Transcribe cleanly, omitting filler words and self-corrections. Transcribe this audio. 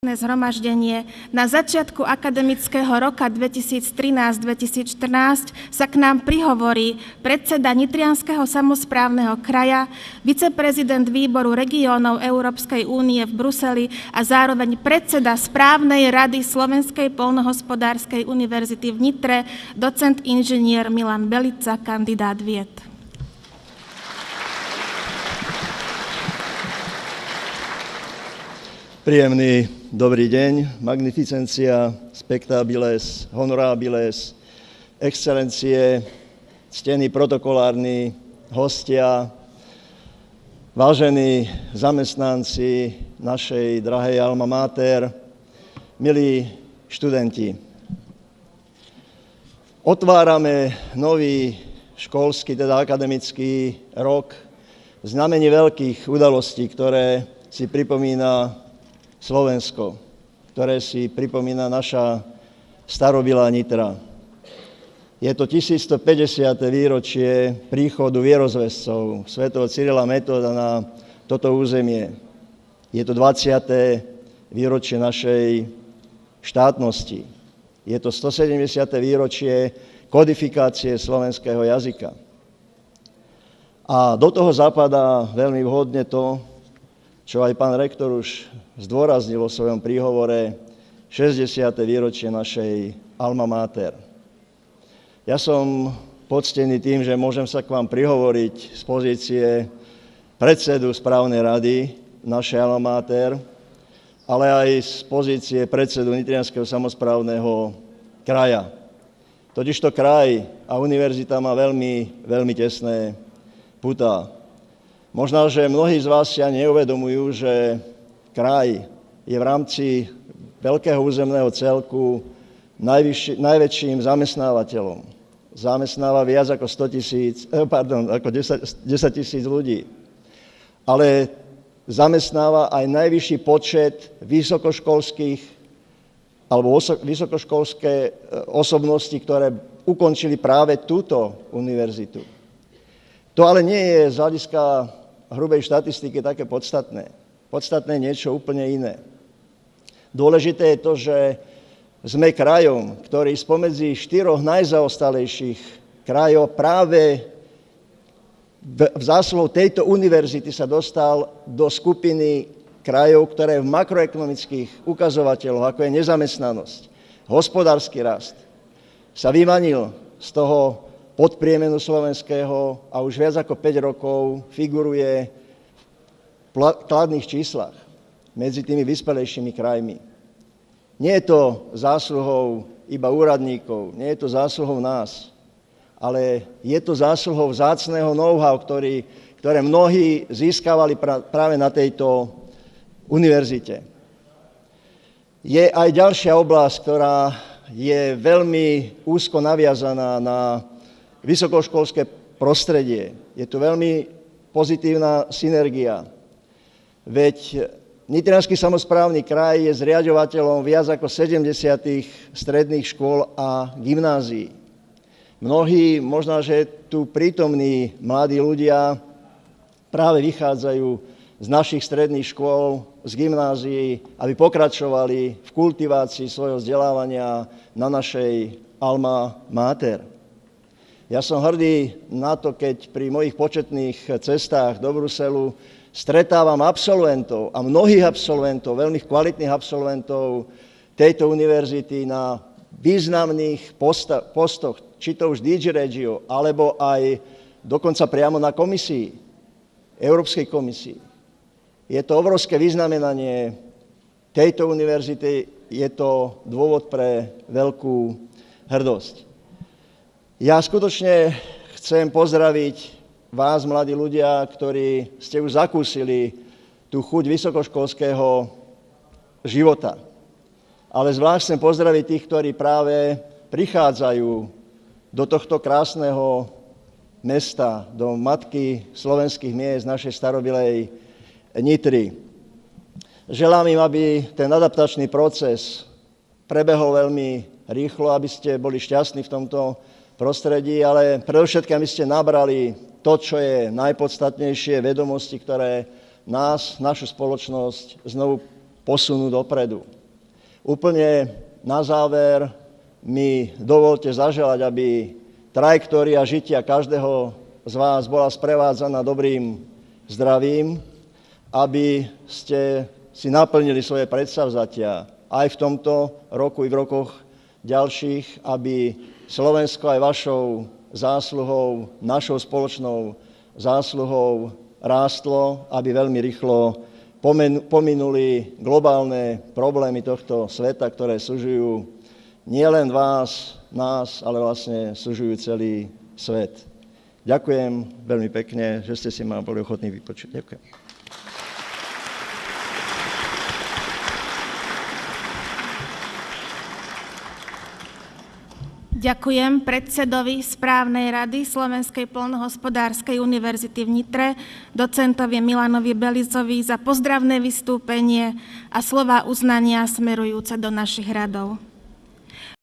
Zhromaždenie. Na začiatku akademického roka 2013-2014 sa k nám prihovorí predseda Nitrianskeho samosprávneho kraja, viceprezident výboru regiónov Európskej únie v Bruseli a zároveň predseda správnej rady Slovenskej poľnohospodárskej univerzity v Nitre, docent inžinier Milan Belica, kandidát vied. Príjemný dobrý deň, magnificencia, spectabiles, honorabiles, excelencie, ctení protokolárni hostia, vážení zamestnanci našej drahej alma mater, milí študenti. Otvárame nový školský, teda akademický rok v znamení veľkých udalostí, ktoré si pripomína Slovensko, ktoré si pripomína naša starobylá Nitra. Je to 1150. výročie príchodu vierozvescov svätého Cyrila Metoda na toto územie. Je to 20. výročie našej štátnosti. Je to 170. výročie kodifikácie slovenského jazyka. A do toho zapadá veľmi vhodne to, čo aj pán rektor už zdôraznil vo svojom príhovore, 60. výročie našej alma mater. Ja som poctený tým, že môžem sa k vám prihovoriť z pozície predsedu správnej rady našej alma mater, ale aj z pozície predsedu Nitrianskeho samosprávneho kraja. Totižto kraj a univerzita má veľmi, veľmi tesné putá. Možno, že mnohí z vás si ani neuvedomujú, že kraj je v rámci veľkého územného celku najväčším zamestnávateľom. Zamestnáva viac ako 10 000 ľudí. Ale zamestnáva aj najvyšší počet vysokoškolských alebo vysokoškolské osobnosti, ktoré ukončili práve túto univerzitu. To ale nie je z hľadiska hrubej štatistiky také podstatné. Podstatné je niečo úplne iné. Dôležité je to, že sme krajom, ktorý spomedzi 4 najzaostalejších krajov práve v zásluhou tejto univerzity sa dostal do skupiny krajov, ktoré v makroekonomických ukazovateľoch, ako je nezamestnanosť, hospodársky rast, sa vymanil z toho podpriemenu slovenského a už viac ako 5 rokov figuruje v kladných číslach medzi tými vyspelejšími krajmi. Nie je to zásluhou iba úradníkov, nie je to zásluhou nás, ale je to zásluhou vzácneho know-how, ktoré mnohí získavali práve na tejto univerzite. Je aj ďalšia oblasť, ktorá je veľmi úzko naviazaná na vysokoškolské prostredie. Je tu veľmi pozitívna synergia. Veď Nitriansky samosprávny kraj je zriaďovateľom viac ako 70 stredných škôl a gymnázií. Mnohí, možno, že tu prítomní mladí ľudia práve vychádzajú z našich stredných škôl, z gymnázií, aby pokračovali v kultivácii svojho vzdelávania na našej alma mater. Ja som hrdý na to, keď pri mojich početných cestách do Bruselu stretávam absolventov a mnohých absolventov, veľmi kvalitných absolventov tejto univerzity na významných postoch, či to už DG Regio, alebo aj dokonca priamo na komisii, Európskej komisii. Je to obrovské vyznamenanie tejto univerzity, je to dôvod pre veľkú hrdosť. Ja skutočne chcem pozdraviť vás, mladí ľudia, ktorí ste už zakúsili tú chuť vysokoškolského života. Ale zvlášť chcem pozdraviť tých, ktorí práve prichádzajú do tohto krásneho mesta, do matky slovenských miest, našej starobylej Nitry. Želám im, aby ten adaptačný proces prebehol veľmi rýchlo, aby ste boli šťastní v tomto prostredí, ale predovšetkým, aby ste nabrali to, čo je najpodstatnejšie, vedomosti, ktoré nás, našu spoločnosť znovu posunú dopredu. Úplne na záver mi dovolte zaželať, aby trajektória žitia každého z vás bola sprevádzaná dobrým zdravím, aby ste si naplnili svoje predsavzatia aj v tomto roku i v rokoch ďalších, aby Slovensko aj vašou zásluhou, našou spoločnou zásluhou rástlo, aby veľmi rýchlo pominuli globálne problémy tohto sveta, ktoré sužujú nielen vás, nás, ale vlastne sužujú celý svet. Ďakujem veľmi pekne, že ste si ma boli ochotní vypočuť. Ďakujem. Ďakujem predsedovi správnej rady Slovenskej poľnohospodárskej univerzity v Nitre, docentovi Milanovi Belizovi za pozdravné vystúpenie a slova uznania smerujúce do našich radov.